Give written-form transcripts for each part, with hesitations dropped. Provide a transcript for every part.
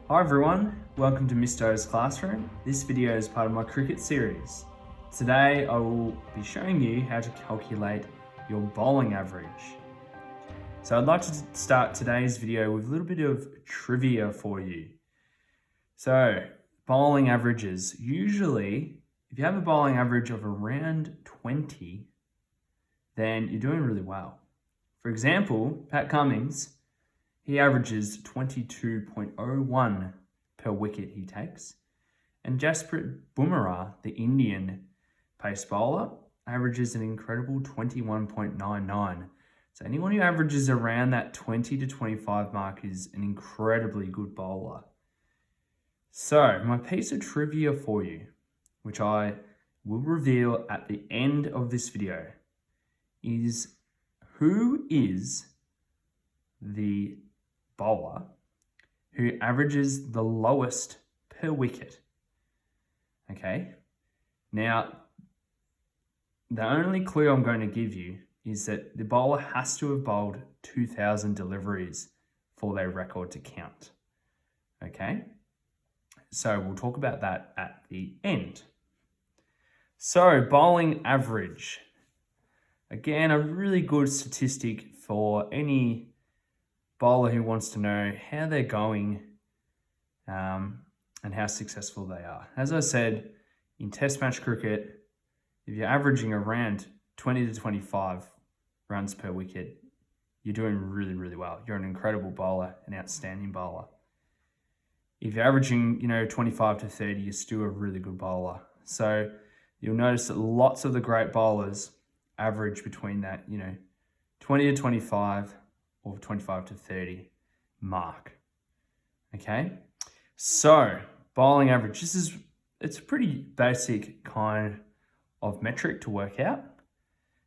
Hi everyone, welcome to Mr. O's Classroom. This video is part of my cricket series. Today I will be showing you how to calculate your bowling average. So I'd like to start today's video with a little bit of trivia for you. So bowling averages, usually if you have a bowling average of around 20, then you're doing really well. For example, Pat Cummins, he averages 22.01 per wicket he takes. And Jasprit Bumrah, the Indian pace bowler, averages an incredible 21.99. So anyone who averages around that 20 to 25 mark is an incredibly good bowler. So my piece of trivia for you, which I will reveal at the end of this video, is who is the bowler who averages the lowest per wicket. Okay, now the only clue I'm going to give you is that the bowler has to have bowled 2,000 deliveries for their record to count. Okay, so we'll talk about that at the end. So bowling average, again, a really good statistic for any bowler who wants to know how they're going and how successful they are. As I said, in test match cricket, if you're averaging around 20 to 25 runs per wicket, you're doing really, really well. You're an incredible bowler, an outstanding bowler. If you're averaging, 25 to 30, you're still a really good bowler. So you'll notice that lots of the great bowlers average between that, 20 to 25 or 25 to 30 mark. Okay, so bowling average, it's a pretty basic kind of metric to work out.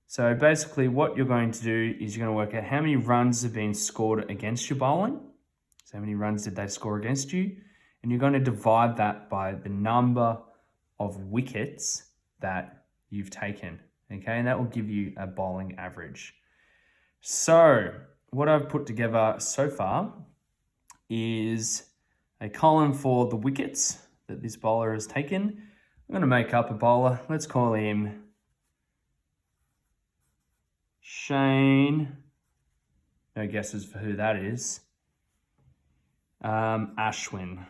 So basically what you're going to do is you're going to work out how many runs have been scored against your bowling. So how many runs did they score against you? And you're going to divide that by the number of wickets that you've taken. Okay, and that will give you a bowling average. So what I've put together so far is a column for the wickets that this bowler has taken. I'm going to make up a bowler. Let's call him Shane. No guesses for who that is. Ashwin.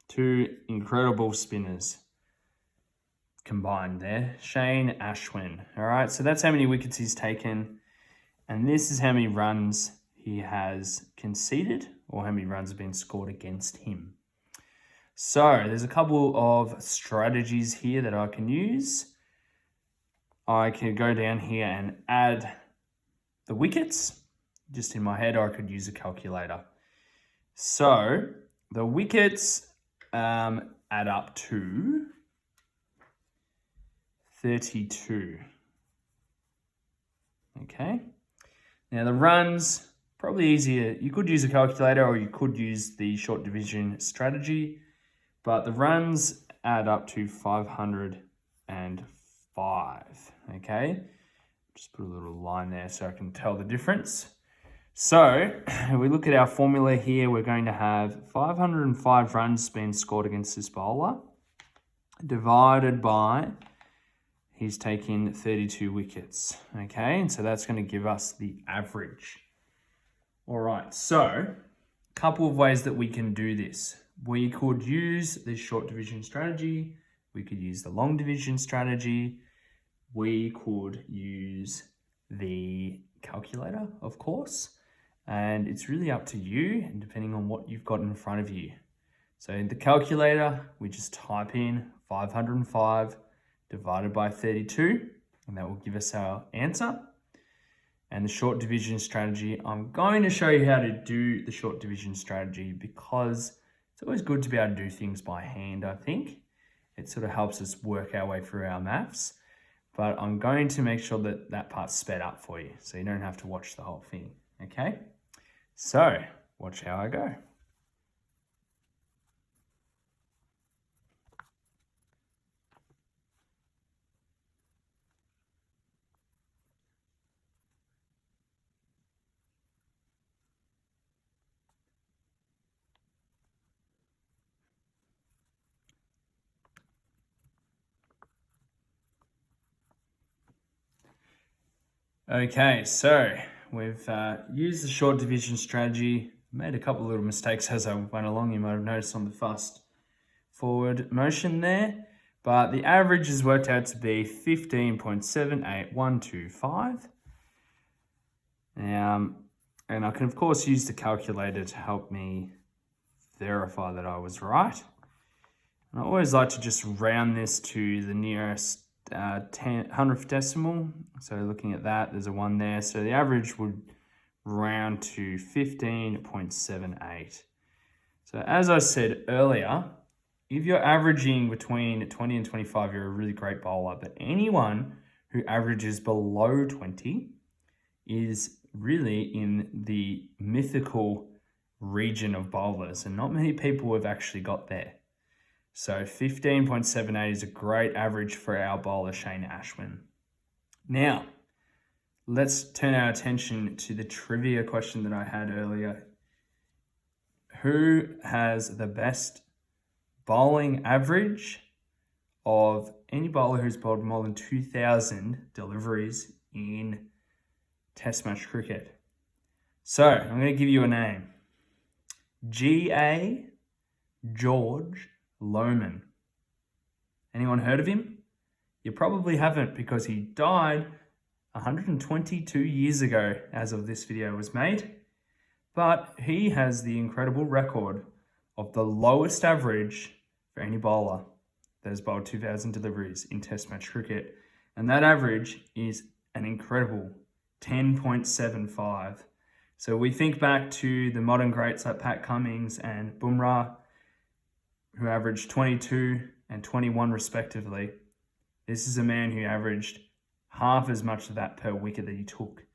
Two incredible spinners combined there. Shane Ashwin. All right, so that's how many wickets he's taken. And this is how many runs he has conceded, or how many runs have been scored against him. So there's a couple of strategies here that I can use. I can go down here and add the wickets. Just in my head, or I could use a calculator. So the wickets add up to 32. Okay. Now the runs, probably easier. You could use a calculator or you could use the short division strategy, but the runs add up to 505, okay? Just put a little line there so I can tell the difference. So if we look at our formula here, we're going to have 505 runs being scored against this bowler, divided by he's taking 32 wickets, okay? And so that's going to give us the average. All right, so a couple of ways that we can do this. We could use the short division strategy. We could use the long division strategy. We could use the calculator, of course. And it's really up to you, and depending on what you've got in front of you. So in the calculator, we just type in 505 divided by 32, and that will give us our answer. And the short division strategy, I'm going to show you how to do the short division strategy because it's always good to be able to do things by hand, I think. It sort of helps us work our way through our maths, but I'm going to make sure that that part's sped up for you so you don't have to watch the whole thing, okay? So watch how I go. Okay, so we've used the short division strategy, made a couple of little mistakes as I went along. You might have noticed on the fast forward motion there, but the average has worked out to be 15.78125. And I can of course use the calculator to help me verify that I was right. And I always like to just round this to the nearest 100th decimal. So looking at that, there's a 1 there. So the average would round to 15.78. So as I said earlier, if you're averaging between 20 and 25, you're a really great bowler. But anyone who averages below 20 is really in the mythical region of bowlers, and not many people have actually got there. So 15.78 is a great average for our bowler, Shane Ashwin. Now, let's turn our attention to the trivia question that I had earlier. Who has the best bowling average of any bowler who's bowled more than 2,000 deliveries in Test match cricket? So, I'm going to give you a name. G.A. George Lohmann. Anyone heard of him? You probably haven't, because he died 122 years ago as of this video was made. But he has the incredible record of the lowest average for any bowler that has bowled 2,000 deliveries in Test match cricket. And that average is an incredible 10.75. So we think back to the modern greats like Pat Cummins and Bumrah, who averaged 22 and 21 respectively. This is a man who averaged half as much of that per wicket that he took,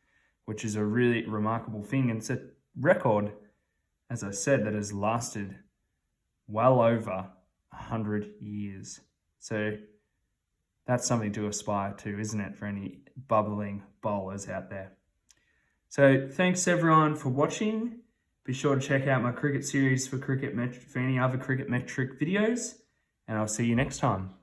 which is a really remarkable thing. And it's a record, as I said, that has lasted well over 100 years. So that's something to aspire to, isn't it, for any bubbling bowlers out there? So thanks everyone for watching. Be sure to check out my cricket series for any other cricket metric videos, and I'll see you next time.